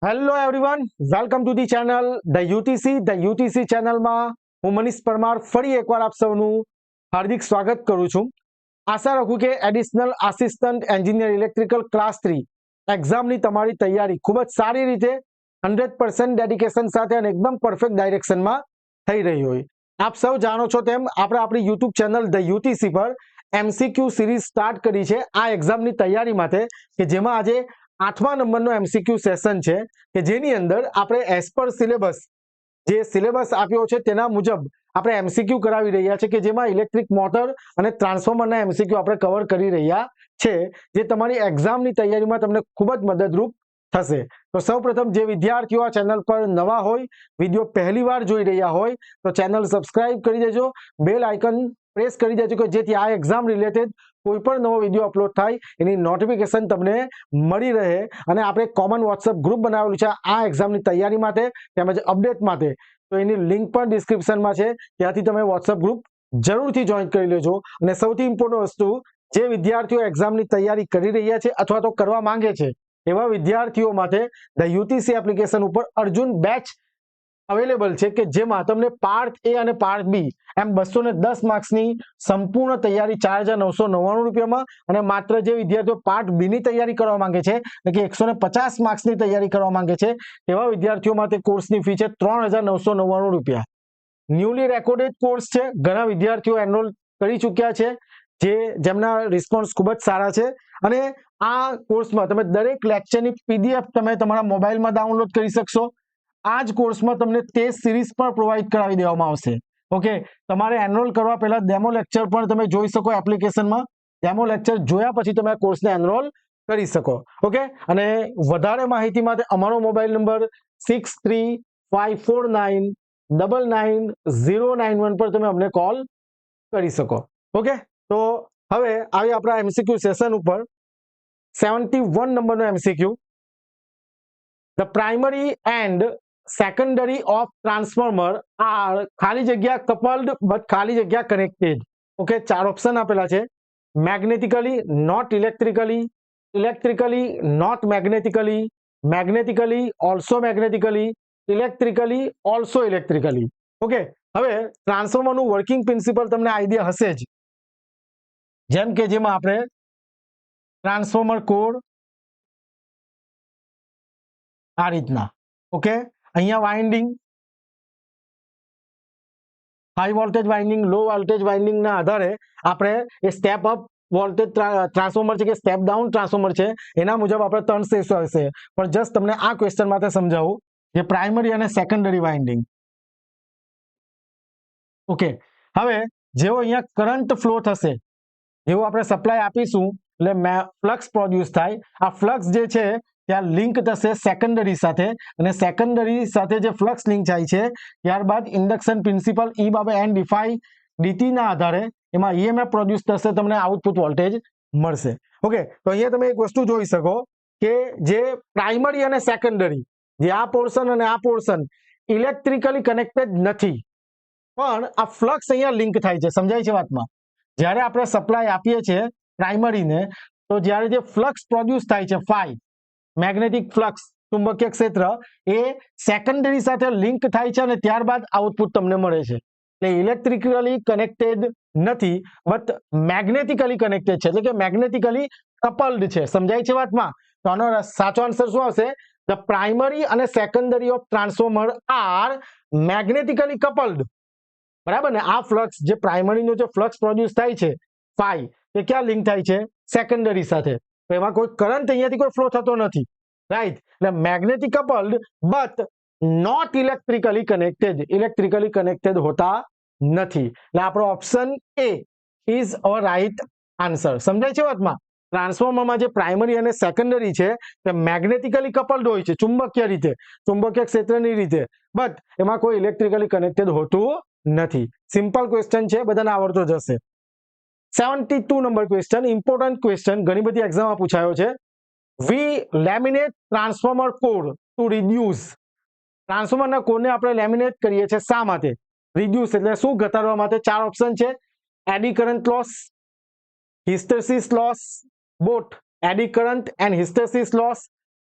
Hello everyone, welcome to the channel the UTC ચેનલમાં હું મનીષ પરમાર ફરી એકવાર આપ સૌનું હાર્દિક સ્વાગત કરું છું. આશા રાખું કે additional assistant engineer electrical class 3 એક્ઝામની તમારી તૈયારી ખૂબ જ સારી રીતે 100% ડેડિકેશન સાથે અને એકદમ પરફેક્ટ ડાયરેક્શનમાં થઈ રહી હોય. આપ સૌ જાણો છો તેમ આપણે આપણી યુટ્યુબ ચેનલ ધ યુટીસી પર એમસીક્યુ સિરીઝ સ્ટાર્ટ કરી છે આ એક્ઝામની તૈયારી માટે, કે જેમાં આજે 8મા નંબરનો એમસીક્યુ સેશન છે કે જેની અંદર આપણે એઝ પર સિલેબસ જે સિલેબસ આપ્યો છે તેના મુજબ આપણે એમસીક્યુ કરાવી રહ્યા છે, કે જેમાં ઇલેક્ટ્રિક મોટર અને ટ્રાન્સફોર્મરના એમસીક્યુ આપણે કવર કરી રહ્યા છે, જે તમારી એક્ઝામની તૈયારીમાં તમને ખૂબ જ મદદરૂપ થશે. તો સૌપ્રથમ જે વિદ્યાર્થીઓ આ ચેનલ પર નવા હોય, વિડીયો પહેલીવાર જોઈ રહ્યા હોય તો ચેનલ સબસ્ક્રાઇબ કરી દેજો, બેલ આઇકન પ્રેસ કરી દેજો કે જેથી આ એક્ઝામ રિલેટેડ કોઈ પણ નવો વિડીયો અપલોડ થાય એની નોટિફિકેશન તમને મળી રહે. અને આપણે કોમન વોટ્સએપ ગ્રુપ બનાવેલું છે આ એક્ઝામની તૈયારી માટે તેમજ અપડેટ માટે, તો એની લિંક પણ ડિસ્ક્રિપ્શનમાં છે, ત્યાંથી તમે વોટ્સએપ ગ્રુપ જરૂરથી જોઈન કરી લેજો. અને સૌથી ઇમ્પોર્ટન્ટ વસ્તુ, જે વિદ્યાર્થીઓ એક્ઝામની તૈયારી કરી રહ્યા છે અથવા તો કરવા માંગે છે એવા વિદ્યાર્થીઓ માટે ધ યુટીસી એપ્લિકેશન ઉપર અર્જુન બેચ અવેલેબલ છે, કે જેમાં તમને પાર્ટ એ અને પાર્ટ બી એમ 210 માર્ક્સની સંપૂર્ણ તૈયારી 4,999 રૂપિયામાં, અને માત્ર જે વિદ્યાર્થીઓ પાર્ટ બી ની તૈયારી કરવા માંગે છે એટલે કે 150 માર્ક્સની તૈયારી કરવા માંગે છે તેવા વિદ્યાર્થીઓ માટે કોર્સની ફી છે 3,999 રૂપિયા. ન્યૂલી રેકોર્ડેડ કોર્સ છે, ઘણા વિદ્યાર્થીઓ એનરોલ કરી ચૂક્યા છે જેમના રિસ્પોન્સ ખૂબ જ સારા છે. અને આ કોર્સમાં તમે દરેક લેક્ચરની પીડીએફ તમે તમારા મોબાઈલમાં ડાઉનલોડ કરી શકશો. આ જ કોર્સમાં તમને ટેસ્ટ સિરીઝ પણ પ્રોવાઈડ કરાવી દેવામાં આવશે. ઓકે, તમારે એનરોલ કરવા પહેલા ડેમો લેક્ચર પણ તમે જોઈ શકો એપ્લિકેશનમાં. ડેમો લેક્ચર જોયા પછી તમે આ કોર્સને એનરોલ કરી શકો. ઓકે, અને વધારે માહિતી માટે અમારો મોબાઈલ નંબર 6354999091 પર તમે અમને કોલ કરી શકો. ઓકે, તો હવે આવી આપણા એમસીક્યુ સેશન ઉપર 71 નંબરનો MCQ, the primary and secondary of transformer are ખાલી જગ્યા કપલ્ડ બટ ખાલી જગ્યા કનેક્ટેડ. ઓકે, 4 ઓપ્શન આપેલા છે: magnetically, not electrically, electrically not magnetically, magnetically also magnetically, electrically also electrically. Okay, હવે ટ્રાન્સફોર્મરનું વર્કિંગ પ્રિન્સિપલ તમને આઈડિયા હશે જ, જેમ કે જેમાં આપણે ટ્રાન્સફોર્મર કોડ આ રીતના. ઓકે, અહીંયા winding, high voltage winding, low voltage વાઇન્ડિંગના આધારે આપણે એ સ્ટેપ અપ વોલ્ટેજ ટ્રાન્સફોર્મર છે કે સ્ટેપ ડાઉન ટ્રાન્સફોર્મર છે એના મુજબ આપણે 3 સ્ટેપ્સ આવશે. પણ જસ્ટ તમને આ ક્વેશ્ચન માટે સમજાવું, જે પ્રાઇમરી અને સેકન્ડરી વાઇન્ડિંગ. ઓકે, હવે જેવો અહીંયા કરંટ ફ્લો થશે, જેવો આપણે સપ્લાય આપીશું એટલે ફ્લક્સ પ્રોડ્યુસ થાય. આ ફ્લક્સ જે છે ત્યાં લિંક થશે સેકન્ડરી સાથે, અને સેકન્ડરી સાથે જે ફ્લક્સ લિંક થાય છે ત્યારબાદ induction principle E by N ડિફાઈ dt ના આધારે એમાં EMF પ્રોડ્યુસ થશે, તમને આઉટપુટ વોલ્ટેજ મળશે. ઓકે, તો અહીંયા તમે એક વસ્તુ જોઈ શકો કે જે પ્રાઇમરી અને સેકન્ડરી, જે આ પોર્શન અને આ પોર્શન ઇલેક્ટ્રિકલી કનેક્ટેડ નથી, પણ આ ફ્લક્સ અહીંયા લિંક થાય છે. સમજાય છે વાતમાં? જ્યારે આપણે સપ્લાય આપીએ છીએ પ્રાઇમરીને, તો જ્યારે જે ફ્લક્સ પ્રોડ્યુસ થાય છે ફાઈ, મેગ્નેટિક ફ્લક્સ, ચુંબકીય ક્ષેત્ર, એ સેકન્ડરી સાથે લિંક થાય છે અને ત્યારબાદ આઉટપુટ તમને મળે છે. એટલે ઇલેક્ટ્રિકલી કનેક્ટેડ નથી, બટ મેગ્નેટિકલી કનેક્ટેડ છે, એટલે કે મેગ્નેટિકલી કપલ્ડ છે. સમજાય છે વાતમાં? તો આનો સાચો આન્સર શું આવશે? ધ પ્રાઇમરી અને secondary of transformer are magnetically coupled. બરાબર ને? આ ફ્લક્સ જે પ્રાઇમરીનો જે ફ્લક્સ પ્રોડ્યુસ થાય છે ફાઈ, એ ક્યાં લિંક થાય છે? સેકન્ડરી સાથે. તો એમાં કોઈ કરંટ અહીંયાથી કોઈ ફ્લો થતો નથી, રાઈટ? એટલે magnetic coupled but not electrically connected, electrically connected હોતા નથી. એટલે આપણો option A is our right answer. સમજાય છે વાતમાં? ટ્રાન્સફોર્મરમાં જે પ્રાઇમરી અને સેકન્ડરી છે તે મેગ્નેટિકલી કપલ્ડ હોય છે, ચુંબકીય રીતે, ચુંબકીય ક્ષેત્રની રીતે, બટ એમાં કોઈ ઇલેક્ટ્રિકલી કનેક્ટેડ હોતું નથી. સિમ્પલ ક્વેશ્ચન છે, બધાને આવડતો જશે. 72 નંબર ક્વેશ્ચન, ઇમ્પોર્ટન્ટ ક્વેશ્ચન, ઘણી બધી એક્ઝામમાં પૂછાયો છે. We laminate transformer core to reduce. ટ્રાન્સફોર્મરના કોડને આપણે લેમિનેટ કરીએ છીએ શા માટે? રિડ્યુસ એટલે શું? ઘટાડવા માટે. 4 ઓપ્શન છે: eddy current loss, hysteresis loss, both eddy current and hysteresis loss,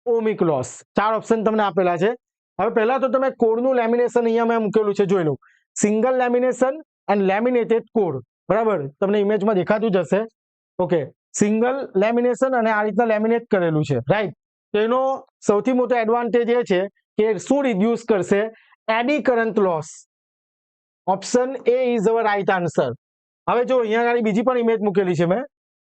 ohmic loss. 4 option તમને આપેલા છે. હવે પહેલા તો તમે કોરનું લેમિનેશન અહીંયા મેં મૂકેલું છે, જોઈ લો. Single lamination and laminated core, બરાબર, તમને ઇમેજમાં દેખાતું જ હશે. ઓકે, સિંગલ લેમિનેશન અને આ રીતના લેમિનેટ કરેલું છે, રાઈટ. તો એનો સૌથી મોટો એડવાન્ટેજ એ છે કે શું રિડ્યુસ કરશે? Eddy current loss. Option A is our right answer. હવે જો અહીંયા આગળ બીજી પણ ઇમેજ મૂકેલી છે મેં.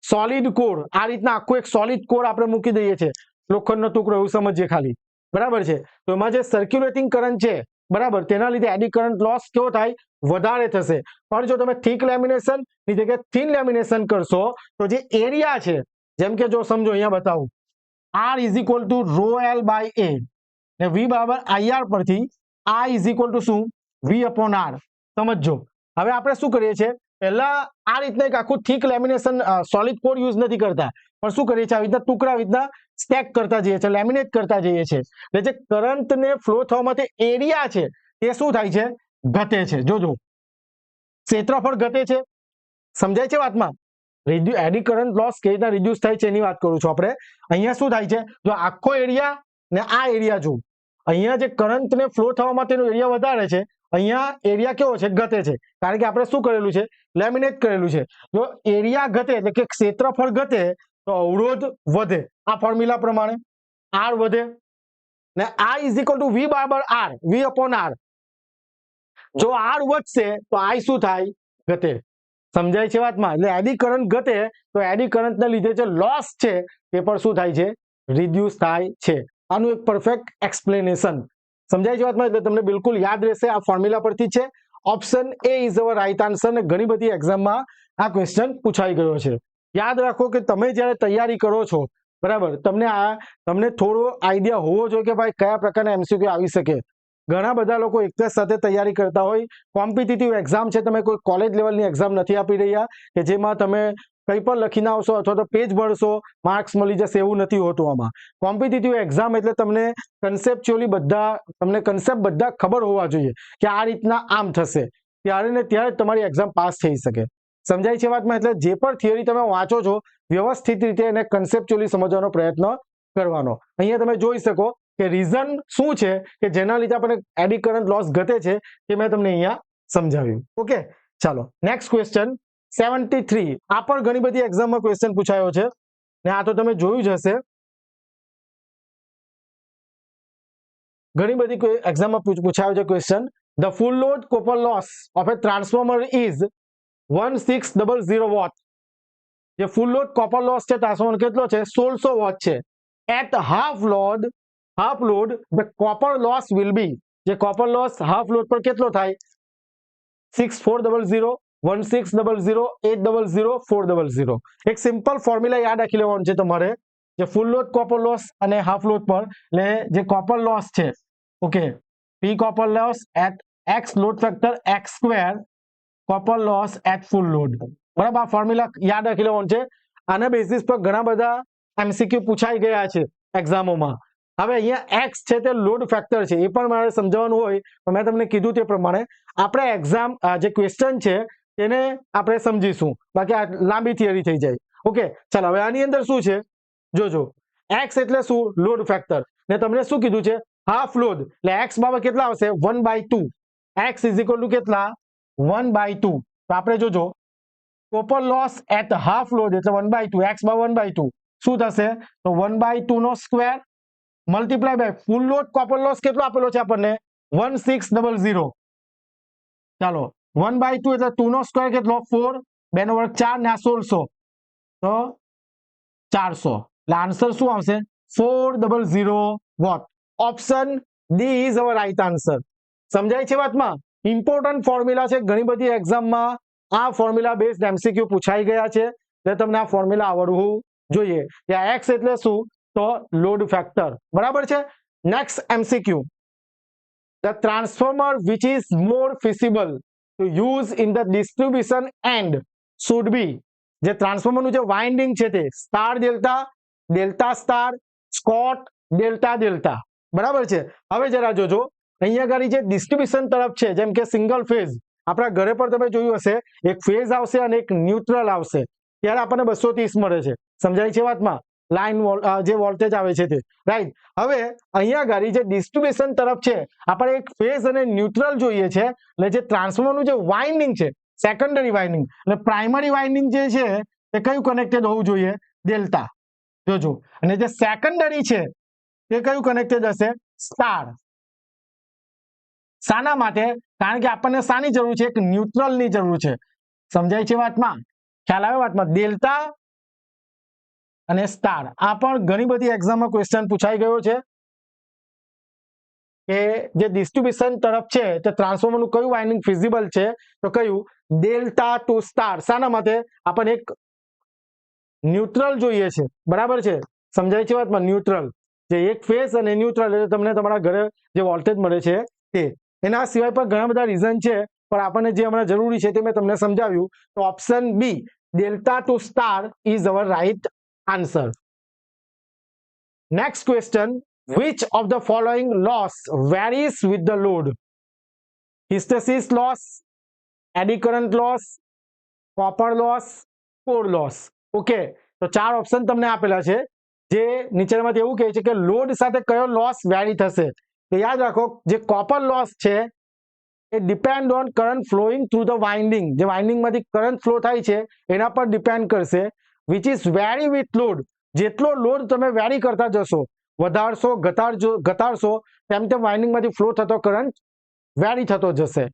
સોલિડ કોર, આ રીતના આખું એક સોલિડ કોર આપણે મૂકી દઈએ છીએ, લોખંડનો ટુકડો એવું સમજીએ ખાલી, બરાબર છે. તો એમાં જે સર્ક્યુલેટિંગ કરંટ છે, બરાબર, તેના લીધે એડી કરંટ લોસ કેવો થાય? વધારે થશે. પણ જો તમે થીક લેમિનેશન ની જગ્યાએ થિન લેમિનેશન કરશો તો જે એરિયા છે, જેમ કે જો સમજો અહીંયા બતાવું, R is equal to rho l by A ને V બરાબર IR પરથી I ઇઝ ઇક્વલ ટુ શું? V upon R. સમજો. હવે આપણે શું કરીએ છીએ? પહેલા આ રીતના એક આખું thick lamination solid core use નથી કરતા, પણ શું કરીએ છીએ? આવી રીતના ટુકડા આવી રીતના સ્ટેક કરતા જઈએ છીએ, લેમિનેટ કરતા જઈએ છીએ. એટલે જે કરંટને ફ્લો થવા માટે એરિયા છે તે શું થાય છે? ઘટે છે. જોજો, ક્ષેત્રફળ ઘટે છે. સમજાય છે વાતમાં? એડી કરંટ લોસ કેવી રીતના રિડ્યુસ થાય છે એની વાત કરું છું આપણે. અહીંયા શું થાય છે? જો આખો એરિયા ને આ એરિયા જો, અહીંયા જે કરંટને ફ્લો થવા માટેનો એરિયા વધારે છે, અહીંયા એરિયા કેવો છે? ઘટે છે. કારણ કે આપણે શું કરેલું છે? લેમિનેટ કરેલું છે. જો એરિયા ઘટે એટલે કે ક્ષેત્રફળ ઘટે તો અવરોધ વધે. આ ફોર્મ્યુલા પ્રમાણે R વધે ને I is equal two V બરાબર R, V અપોન R. જો R વધશે તો I શું થાય? ઘટે. સમજાય છે વાતમાં? એટલે એડી કરંટ ઘટે તો એડી કરંટને લીધે જે લોસ છે તે પણ શું થાય છે? રિડ્યુસ થાય છે. આનું એક પરફેક્ટ એક્સપ્લેનેશન. સમજાય છે વાતમાં? એટલે તમને બિલકુલ યાદ રહેશે, આ ફોર્મ્યુલા પરથી છે. Option A is our right answer. ને ઘણી બધી એક્ઝામમાં આ ક્વેશ્ચન પૂછાઈ ગયો છે. યાદ રાખો કે તમે જ્યારે તૈયારી કરો છો, બરાબર, તમને થોડો આઈડિયા હોવો જોઈએ કે ભાઈ કયા પ્રકારના MCQ આવી શકે. ઘણા બધા લોકો એક જ સાથે તૈયારી કરતા હોય. કોમ્પિટિટિવ એક્ઝામ છે, તમે કોઈ કોલેજ લેવલની એક્ઝામ નથી આપી રહ્યા કે જેમાં તમે કંઈ પણ લખીને આવશો અથવા તો પેજ ભરશો, માર્ક્સ મળી જશે, એવું નથી હોતું. આમાં કોમ્પિટિટિવ એક્ઝામ એટલે તમને કન્સેપ્ચ્યુઅલી તમને કન્સેપ્ટ બધા ખબર હોવા જોઈએ કે આ રીતના આમ થશે, ત્યારે ને ત્યારે તમારી એક્ઝામ પાસ થઈ શકે. સમજાય છે વાતમાં? એટલે જે પણ થિયરી તમે વાંચો છો, વ્યવસ્થિત રીતે એને કન્સેપ્ચ્યુઅલી સમજવાનો પ્રયત્ન કરવાનો. અહીંયા તમે જોઈ શકો કે રીઝન શું છે કે જેના લીધે આપણે એડી કરંટ લોસ ઘટે છે, તે મેં તમને અહીંયા સમજાવ્યું. ઓકે, ચાલો નેક્સ્ટ ક્વેશ્ચન 73. આ પણ ઘણી બધી એક્ઝામમાં ક્વેશ્ચન પૂછાયો છે ને આ તો તમે જોયું જ હશે. ઘણી બધી એક્ઝામમાં પૂછાયો છે question. The full load copper loss of a transformer is 1600 watt. જે ફૂલ લોડ કોપર લોસ છે ટ્રાન્સફોર્મર કેટલો છે? 1600 વોટ છે. At half load the copper loss will be. જે કોપર લોસ હાફ લોડ પર કેટલો થાય? 6400 1600 800 400. એક સિમ્પલ ફોર્મ્યુલા યાદ રાખી લેવાનું છે તમારે. જે ફૂલ લોડ કોપર લોસ અને હાફ લોડ પર, એટલે જે કોપર લોસ છે, okay, P copper loss at X load factor X square copper loss at full load. બરાબર, આ ફોર્મ્યુલા યાદ રાખી લેવાનું છે. આના બેસિસ પર ઘણા બધા MCQ પૂછાઈ ગયા છે એક્ઝામોમાં. હવે અહીંયા X છે તે લોડ ફેક્ટર છે, એ પણ મારે સમજાવવાનું હોય તો મેં તમને કીધું તે પ્રમાણે આપણે એક્ઝામ જે ક્વેશ્ચન છે તેને આપણે સમજીશું, બાકી આ લાંબી થિયરી થઈ જાય. ઓકે, ચાલો હવે આની અંદર શું છે જોજો. X એટલે શું? Load factor. ને તમને શું કીધું છે? Half load. એટલે X બરાબર કેટલા આવશે? 1/2. X ઇઝ ઇક્વલ ટુ કેટલા? 1/2. તો આપણે જોજો copper loss at half load એટલે 1/2. X બરાબર 1/2 શું થશે? તો 1/2 નો square multiply by full load copper loss કેટલો આપેલો છે આપણને? 1600. ચાલો 1/2 એટલે 2 નો સ્ક્વેર કેટલો? 4, 2 નો વર્ગ 4 ને આ 1600 તો 400. એટલે આન્સર શું આવશે? 400 watt. Option D is our right answer. સમજાય છે વાતમાં? ઇમ્પોર્ટન્ટ ફોર્મ્યુલા છે, ઘણી બધી એક્ઝામમાં આ ફોર્મ્યુલા બેઝડ MCQ પૂછાઈ ગયા છે, એટલે તમને આ ફોર્મ્યુલા આવડવું જોઈએ. ત્યાં X એટલે શું? તો લોડ ફેક્ટર. બરાબર છે. Next MCQ. The transformer which is more feasible to use in the distribution end should be. જે ટ્રાન્સફોર્મરનું જે વાઇન્ડિંગ છે તે star delta, delta star, Scott, delta delta. બરાબર છે. હવે જરા જોજો અહીંયા આગળ જે ડિસ્ટ્રીબ્યુશન તરફ છે, જેમ કે સિંગલ ફેઝ, આપણા ઘરે પર તમે જોયું હશે એક ફેઝ આવશે અને એક ન્યુટ્રલ આવશે, ત્યારે આપણને 230 મળે છે. સમજાય છે વાતમાં? લાઈન જે વોલ્ટેજ આવે છે તે, રાઈટ. હવે અહીંયા આગળ જે ડિસ્ટ્રીબ્યુશન તરફ છે આપણે એક ફેઝ અને ન્યુટ્રલ જોઈએ છે, એટલે જે ટ્રાન્સફોર્મરનું જે વાઇન્ડિંગ છે સેકન્ડરી વાઇન્ડિંગ, એટલે પ્રાઇમરી વાઇન્ડિંગ જે છે તે કયું કનેક્ટેડ હોવું જોઈએ? ડેલ્ટા. જોજો, અને જે સેકન્ડરી છે તે કયું કનેક્ટેડ હશે? સ્ટાર. શાના માટે? કારણ કે આપણને શાની જરૂર છે? એક ન્યુટ્રલની જરૂર છે. સમજાય છે વાતમાં? ખ્યાલ આવે વાતમાં? ડેલ્ટા અને સ્ટાર. આ પણ ઘણી બધી એક્ઝામમાં ક્વેશ્ચન પૂછાઈ ગયો છે કે જે ડિસ્ટ્રીબ્યુશન તરફ છે તે ટ્રાન્સફોર્મરનું કયું વાઇન્ડિંગ ફિઝિબલ છે? તો કયું? Delta to star. શાના માટે? આપણને એક ન્યુટ્રલ જોઈએ છે, બરાબર છે? સમજાય છે વાતમાં? ન્યુટ્રલ, જે એક ફેઝ અને ન્યુટ્રલ, એટલે તમને તમારા ઘરે જે વોલ્ટેજ મળે છે તે. એના સિવાય પણ ઘણા બધા રીઝન છે, પણ આપણને જે હમણાં જરૂરી છે તે મેં તમને સમજાવ્યું. તો option B delta to star is our right answer. Next question, which of the following loss varies with the load? Hysteresis loss, eddy current loss, copper loss, core loss. Okay, તો ચાર ઓપ્શન તમને આપેલા છે, જે નીચેનામાંથી એવું કહે છે કે લોડ સાથે કયો લોસ વેરી થશે. તો યાદ રાખો, જે કોપર લોસ છે એ depend on current flowing through the winding. જે વાઇન્ડિંગમાંથી કરંટ ફ્લો થાય છે એના પર ડિપેન્ડ કરશે. Which is very with load. જેટલો લોડ તમે વેરી કરતા જશો, વધારશો ઘટાડશો, તેમ તેમ વાઇન્ડિંગમાંથી ફ્લો થતો કરંટ વેરી થતો જશે.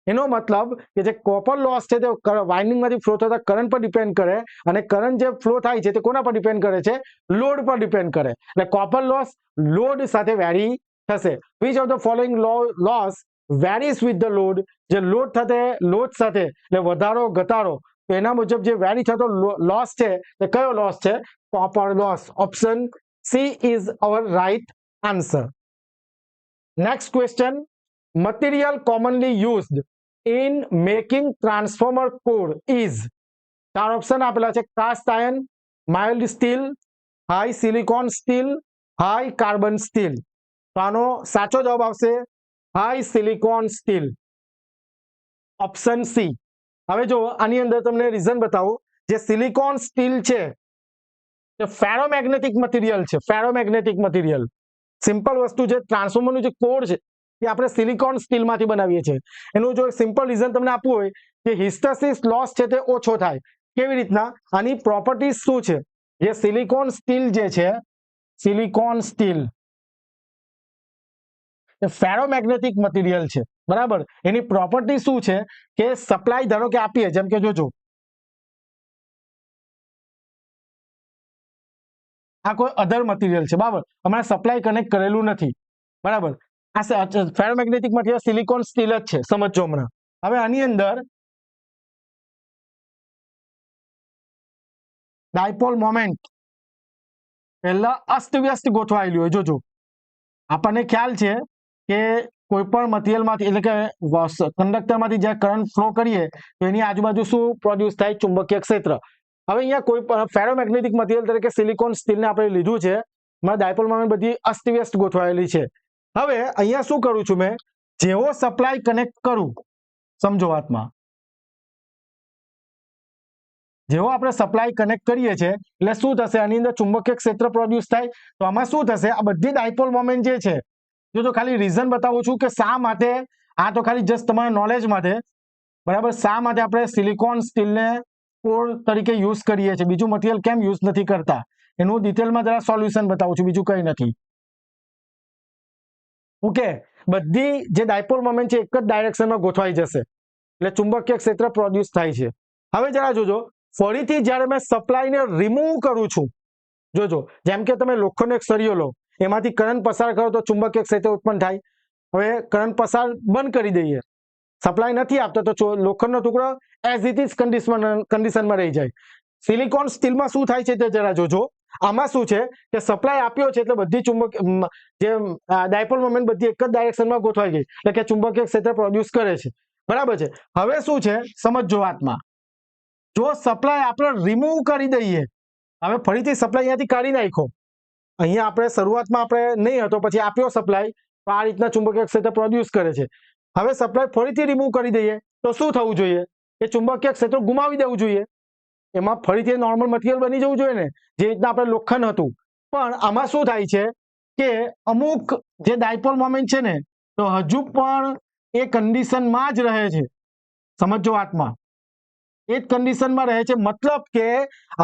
એનો મતલબ કે જે કોપર લોસ છે તે વાઇન્ડિંગમાંથી ફ્લો થતા કરંટ પર ડિપેન્ડ કરે, અને કરંટ જે ફ્લો થાય છે તે કોના પર ડિપેન્ડ કરે છે? લોડ પર ડિપેન્ડ કરે. એટલે કોપર લોસ લોડ સાથે વેરી થશે. Which of the following loss varies with the load. જે લોડ સાથે એટલે વધારો ઘટાડો, તો એના મુજબ જે વેરી થતો લોસ છે તે કયો લોસ છે? Copper loss. Option C is our right answer. Next question, material commonly used in making transformer core is. ચાર ઓપ્શન આપેલા છે: cast iron, mild steel, high silicon steel, high carbon steel. તો આનો સાચો જવાબ આવશે high silicon steel. Option C. હવે જો આની અંદર તમને રીઝન બતાવું. જે સિલિકોન સ્ટીલ છે તે ફેરોમેગ્નેટિક મટીરિયલ છે. ફેરોમેગ્નેટિક મટીરિયલ સિમ્પલ વસ્તુ છે. ટ્રાન્સફોર્મરનું જે કોર છે એ આપણે સિલિકોન સ્ટીલમાંથી બનાવીએ છીએ. એનું જો સિમ્પલ રીઝન તમને આપવું હોય કે હિસ્ટેરેસિસ લોસ છે તે ઓછો થાય. કેવી રીતના? આની પ્રોપર્ટીઝ શું છે? જે સિલિકોન સ્ટીલ જે છે, સિલિકોન સ્ટીલ એ ફેરોમેગ્નેટિક મટીરિયલ છે, બરાબર. એની પ્રોપર્ટી શું છે કે સપ્લાય ધારો કે આપીએ, જેમ કે જોજો આ કોઈ અધર મટીરિયલ છે, બરાબર. હમણાં સપ્લાય કનેક્ટ કરેલું નથી, બરાબર. આ ફેરોમેગ્નેટિક મટીરિયલ સિલિકોન સ્ટીલ જ છે, સમજો હમણાં. હવે આની અંદર ડાયપોલ મોમેન્ટ પહેલા અસ્તવ્યસ્ત ગોઠવાયેલી હોય. જોજો, આપણને ખ્યાલ છે કે કોઈ પણ મટીરિયલમાંથી, એટલે કે કંડક્ટરમાંથી જે કરંટ ફ્લો કરીએ તો એની આજુબાજુ શું પ્રોડ્યુસ થાય? ચુંબકીય ક્ષેત્ર. હવે અહીંયા કોઈ પણ ફેરોમેગ્નેટિક મટીરિયલ તરીકે સિલિકોન સ્ટીલને આપણે લીધું છે. મારા ડાયપોલ મોમેન્ટ બધી અસ્તવ્યસ્ત ગોઠવાયેલી છે. હવે અહીંયા શું કરું છું મેં? જેવો સપ્લાય કનેક્ટ કરું, સમજો વાતમાં, જેવો આપણે સપ્લાય કનેક્ટ કરીએ છીએ એટલે શું થશે? આની અંદર ચુંબકીય ક્ષેત્ર પ્રોડ્યુસ થાય. તો આમાં શું થશે? આ બધી ડાયપોલ મોમેન્ટ જે છે, જો તો ખાલી રીઝન બતાવું છું કે શા માટે. આ તો ખાલી જસ્ટ તમારા નોલેજ માટે, બરાબર. શા માટે આપણે સિલિકોન સ્ટીલને કોર તરીકે યુઝ કરીએ છીએ, બીજું મટીરિયલ કેમ યુઝ નથી કરતા, એનું ડિટેલમાં જરા સોલ્યુશન બતાવું છું, બીજું કંઈ નથી. ઓકે, બધી જે ડાયપોલ મોમેન્ટ છે એક જ ડાયરેક્શનમાં ગોઠવાઈ જશે, એટલે ચુંબકીય ક્ષેત્ર પ્રોડ્યુસ થાય છે. હવે જરા જોજો, ફરીથી જ્યારે મેં સપ્લાયને રિમૂવ કરું છું, જોજો, જેમ કે તમે લોખંડનો એક સળિયો લો, એમાંથી કરંટ પસાર કરો તો ચુંબકીય ક્ષેત્ર ઉત્પન્ન થાય. હવે કરંટ પસાર બંધ કરી દઈએ, સપ્લાય નથી આપતો, તો લોખંડનો ટુકડો એઝ ઇટ ઇઝ કન્ડિશનમાં રહી જાય. સિલિકોન સ્ટીલમાં શું થાય છે તે જરા જોજો. આમાં શું છે કે સપ્લાય આપ્યો છે એટલે બધી જે ડાયપોલ મોમેન્ટ બધી એક જ ડાયરેક્શનમાં ગોઠવાઈ ગઈ, એટલે કે ચુંબકીય ક્ષેત્ર પ્રોડ્યુસ કરે છે, બરાબર છે. હવે શું છે સમજો વાતમાં. જો સપ્લાય આપણે રિમૂવ કરી દઈએ, હવે ફરીથી સપ્લાય અહીંયાથી કાઢી નાખ્યો, અહીંયા આપણે શરૂઆતમાં આપણે નહીં હતો, પછી આપ્યો સપ્લાય, તો આ રીતના ચુંબકીય ક્ષેત્ર પ્રોડ્યુસ કરે છે. હવે સપ્લાય ફરીથી રિમૂવ કરી દઈએ તો શું થવું જોઈએ? એ ચુંબકીય ક્ષેત્ર ગુમાવી દેવું જોઈએ, એમાં ફરીથી નોર્મલ મટીરિયલ બની જવું જોઈએ ને, જે રીતના આપણે લોખંડ હતું. પણ આમાં શું થાય છે કે અમુક જે ડાયપોલ મોમેન્ટ છે ને, તો હજુ પણ એ કન્ડિશનમાં જ રહે છે. સમજો વાતમાં, એ જ કન્ડિશનમાં રહે છે. મતલબ કે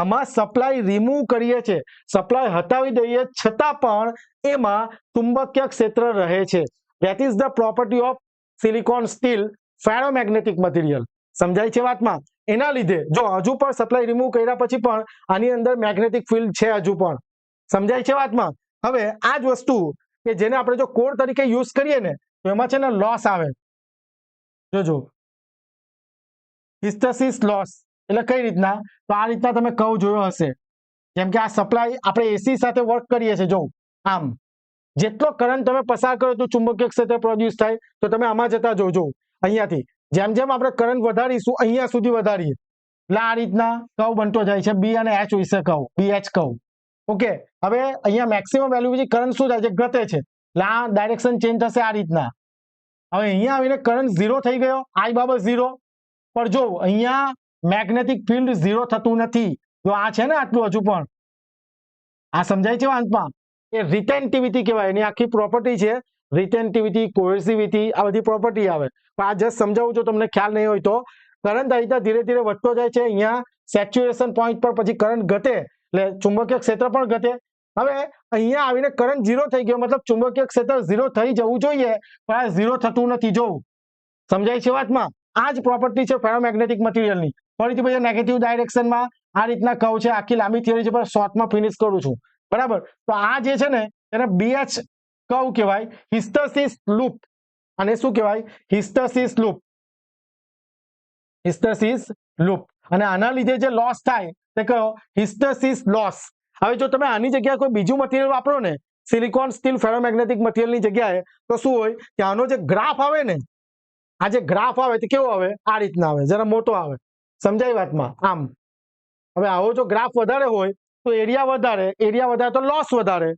આમાં સપ્લાય રિમૂવ કરીએ છીએ, સપ્લાય હટાવી દઈએ છતાં પણ એમાં ચુંબકીય ક્ષેત્ર રહે છે. That is the property of silicon steel ferromagnetic material. સમજાય છે વાતમાં? એના લીધે જો હજુ પણ સપ્લાય રિમૂવ કર્યા પછી પણ આની અંદર મેગ્નેટિક ફિલ્ડ છે હજુ પણ. સમજાય છે વાતમાં? હવે આ જ વસ્તુ કે જેને આપણે જો કોર તરીકે યુઝ કરીએ ને, તો એમાં છે ને લોસ આવે. જોજો, હિસ્ટેસિસ લોસ એટલે કઈ રીતના? તો આ રીતના તમે કર્વ જોયો હશે. જેમ કે આ સપ્લાય આપણે એસી સાથે વર્ક કરીએ છીએ, જો આમ જેટલો કરંટ તમે પસાર કરો તો ચુંબકીય ક્ષેત્ર પ્રોડ્યુસ થાય. તો તમે આમાં જતા જોજો, અહીંયાથી જેમ જેમ આપણે કરંટ વધારીશું અહીંયા સુધી વધારીએ એટલે આ રીતના કર્વ બનતો જાય છે. બી અને એચ વિશે કહું, બી એચ કહું. ઓકે, હવે અહીંયા મેક્સિમમ વેલ્યુ પછી કરંટ શું થાય છે? ઘટે છે. એટલે આ ડાયરેક્શન ચેન્જ થશે આ રીતના. હવે અહીંયા આવીને કરંટ ઝીરો થઈ ગયો, આઈ બાબત ઝીરો. પણ જો અહીંયા મેગ્નેટિક ફિલ્ડ ઝીરો થતું નથી. જો આ છે ને આટલું હજુ પણ, આ સમજાય છે અંતમાં? એ રિટેન્ટિવિટી કહેવાય, એની આખી પ્રોપર્ટી છે રિટેન્ટિવિટી, કોહેસિવિટી, આ બધી પ્રોપર્ટી આવે. પણ આ જસ્ટ સમજાવું છું, તમને ખ્યાલ નહીં હોય તો. કરંટ આ રીતે ધીરે ધીરે વધતો જાય છે. અહીંયા સેચ્યુરેશન પોઈન્ટ પર પછી કરંટ ઘટે એટલે ચુંબકીય ક્ષેત્ર પણ ઘટે. હવે અહીંયા આવીને કરંટ ઝીરો થઈ ગયો, મતલબ ચુંબકીય ક્ષેત્ર ઝીરો થઈ જવું જોઈએ, પણ આ ઝીરો થતું નથી. જોવું સમજાય છે વાતમાં? આ જ પ્રોપર્ટી છે ફેરોમેગ્નેટિક મટીરિયલની. ફરીથી પછી નેગેટિવ ડાયરેક્શનમાં આ રીતના કહું છે. આખી લાંબી થિયરી છે, પણ શોર્ટમાં ફિનિશ કરું છું, બરાબર? તો આ જે છે ને એને બીએચ કર્વ કહેવાય, હિસ્ટેસિસ લૂપ. અને શું કહેવાય? હિસ્ટેસિસ લૂપ, હિસ્ટેસિસ લૂપ. અને આના લીધે જે લોસ થાય તે કયો? હિસ્ટેસિસ લોસ. હવે જો તમે આની જગ્યાએ કોઈ બીજું મટીરિયલ વાપરો ને, સિલિકોન સ્ટીલ ફેરોમેગ્નેટિક મટીરિયલની જગ્યાએ, તો શું હોય કે આનો જે ગ્રાફ આવે ને, આ જે ગ્રાફ આવે તે કેવો આવે? આ રીતના આવે, જરા મોટો આવે. સમજાય વાતમાં? આમ. હવે આવો જો ગ્રાફ વધારે હોય તો એરિયા વધારે તો લોસ વધારે.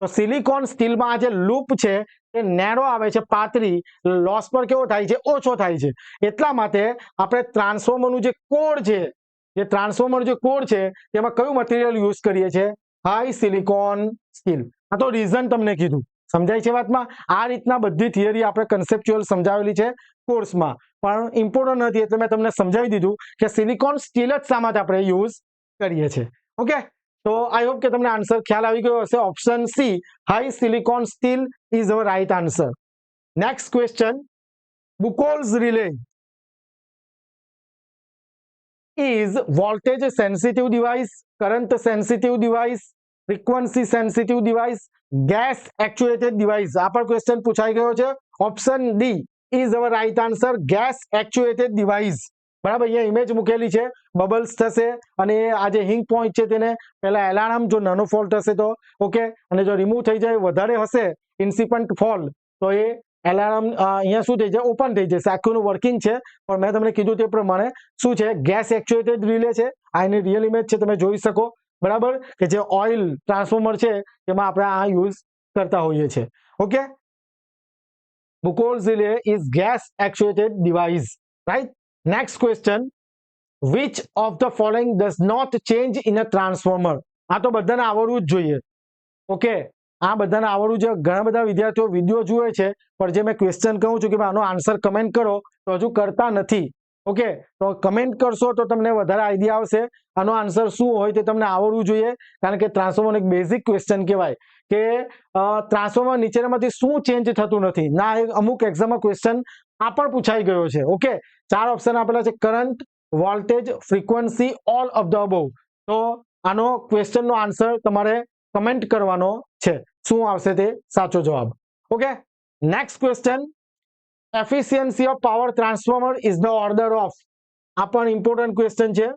તો સિલિકોન સ્ટીલમાં આ જે લૂપ છે એ નેરો આવે છે, પાતળી. લોસ પર કેવો થાય છે? ઓછો થાય છે. એટલા માટે આપણે ટ્રાન્સફોર્મરનું જે કોર છે, જે ટ્રાન્સફોર્મર જે કોર છે તેમાં કયું મટીરિયલ યુઝ કરીએ છીએ? High silicon steel. આ તો રીઝન તમને કીધું. સમજાય છે વાતમાં? આ રીતના બધી થિયરી આપણે કન્સેપ્ચ્યુઅલ સમજાવેલી છે કોર્સમાં, પણ ઇમ્પોર્ટન્ટ નથી એટલે મેં તમને સમજાવી દીધું કે સિલિકોન સ્ટીલ જ શા માટે આપણે યુઝ કરીએ છીએ. ઓકે, તો આઈ હોપ કે તમને આન્સર ખ્યાલ આવી ગયો હશે. Option c, high silicon steel is our right answer. Next question, Buchholz relay is voltage sensitive device, current sensitive device, frequency sensitive device, gas actuated device. આ પર ક્વેશ્ચન પૂછાઈ ગયો છે. Option D is our right answer, gas actuated device. બરાબર, અહીંયા image મૂકેલી છે, bubbles થશે અને આ જે હિંગ પોઈન્ટ છે તેને પહેલા એલાર્મ, જો નાનો ફોલ્ટ હશે તો ઓકે, અને જો રિમૂવ થઈ જાય, વધારે હશે ઇન્સિપન્ટ ફોલ્ટ, તો એ એલાર્મ અહીંયા શું થઈ જાય? ઓપન થઈ જશે. આખું વર્કિંગ છે, પણ મેં તમને કીધું તે પ્રમાણે શું છે? ગેસ એક્ચ્યુએટેડ રિલે છે. આ એની રિયલ ઇમેજ છે, તમે જોઈ શકો. બરાબર, કે જે ઓઇલ ટ્રાન્સફોર્મર છે તેમાં આપણે આ યુઝ કરતા હોઈએ છીએ. Okay, Buchholz relay is gas actuated device, right? Next question, which of the following does not change in a transformer? આ તો બધાને આવડવું જ જોઈએ. ઓકે, આ બધાને આવડવું છે. ઘણા બધા વિદ્યાર્થીઓ વિડીયો જુએ છે, પણ જે મેં ક્વેશ્ચન કહું છું કે આનો આન્સર કમેન્ટ કરો, તો હજુ કરતા નથી. ઓકે, તો કમેન્ટ કરશો તો તમને વધારે આઈડિયા આવશે. આનો આન્સર શું હોય તે તમને આવડવું જોઈએ, કારણ કે ટ્રાન્સફોર્મર એક બેઝિક ક્વેશ્ચન કહેવાય કે ટ્રાન્સફોર્મર નીચેનામાંથી શું ચેન્જ થતું નથી. ના, અમુક એક્ઝામમાં ક્વેશ્ચન આ પણ પૂછાઈ ગયો છે. ઓકે, 4 ઓપ્શન આપેલા છે: current, voltage, frequency, all of the above. તો આનો ક્વેશ્ચનનો આન્સર તમારે કમેન્ટ કરવાનો છે, શું આવશે તે સાચો જવાબ. Okay, next question, efficiency of power transformer is the order of. આ પણ ઇમ્પોર્ટન્ટ ક્વેશ્ચન છે.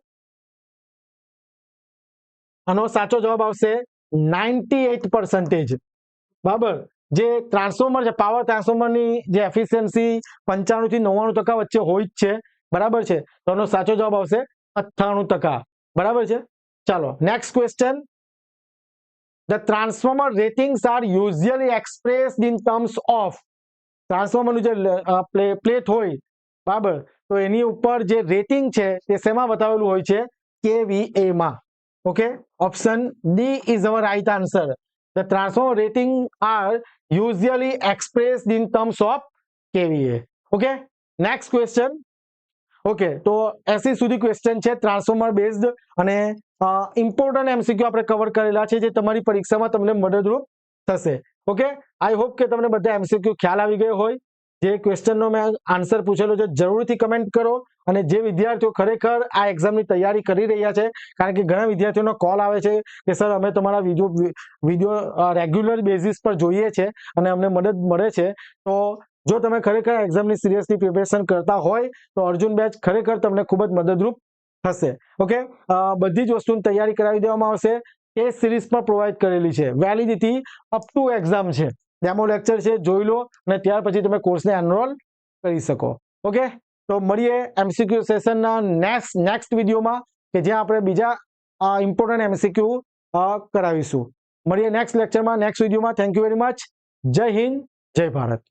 આનો સાચો જવાબ આવશે 98%. બરાબર, જે ટ્રાન્સફોર્મર છે, પાવર ટ્રાન્સફોર્મરની જે એફિશિયન્સી 95 થી 99% વચ્ચે હોય જ છે. બરાબર છે, તો આનો સાચો જવાબ આવશે 98%. બરાબર છે. ચાલો, next question, the transformer ratings are usually expressed in terms of. ટ્રાન્સફોર્મરનું જે પ્લેટ હોય, બરાબર, તો એની ઉપર જે રેટિંગ છે તે શેમાં બતાવેલું હોય છે? kVA માં. Okay, option D is our right answer. The transformer rating are usually expressed in terms of kVA. Okay, next question. Okay, તો 80 સુધી ક્વેશ્ચન છે ટ્રાન્સફોર્મર બેઝડ અને ઇમ્પોર્ટન્ટ એમસીક્યુ આપણે કવર કરેલા છે જે તમારી પરીક્ષામાં તમને મદદરૂપ થશે. ઓકે, આઈ હોપ કે તમને બધા એમસીક્યુ ખ્યાલ આવી ગયો હોય. જે ક્વેશ્ચનનો મેં આન્સર પૂછેલો છે જરૂરથી કમેન્ટ કરો. અને જે વિદ્યાર્થીઓ ખરેખર આ એક્ઝામની તૈયારી કરી રહ્યા છે, કારણ કે ઘણા વિદ્યાર્થીઓનો કોલ આવે છે કે સર અમે તમારા વિડીયો રેગ્યુલર બેઝિસ પર જોઈએ છે અને અમને મદદ મળે છે. તો જો તમે ખરેખર એક્ઝામની સિરિયસલી પ્રિપેરેશન કરતા હોય તો અર્જુન બેચ ખરેખર તમને ખૂબ જ મદદરૂપ થશે. ઓકે, બધી જ વસ્તુની તૈયારી કરાવી દેવામાં આવશે. ટેસ્ટ સિરીઝ પણ પ્રોવાઈડ કરેલી છે. વેલિડિટી અપ ટુ એક્ઝામ છે. ડેમો લેક્ચર છે, જોઈ લો અને ત્યાર પછી તમે કોર્સને એનરોલ કરી શકો. ઓકે, તો મળીએ એમસીક્યુ સેશનના નેક્સ્ટ વિડીયોમાં કે જ્યાં આપણે બીજા ઇમ્પોર્ટન્ટ એમસીક્યુ કરાવીશું. મળીએ નેક્સ્ટ લેક્ચરમાં, નેક્સ્ટ વિડીયોમાં. Thank you very much. જય હિન્દ, જય ભારત.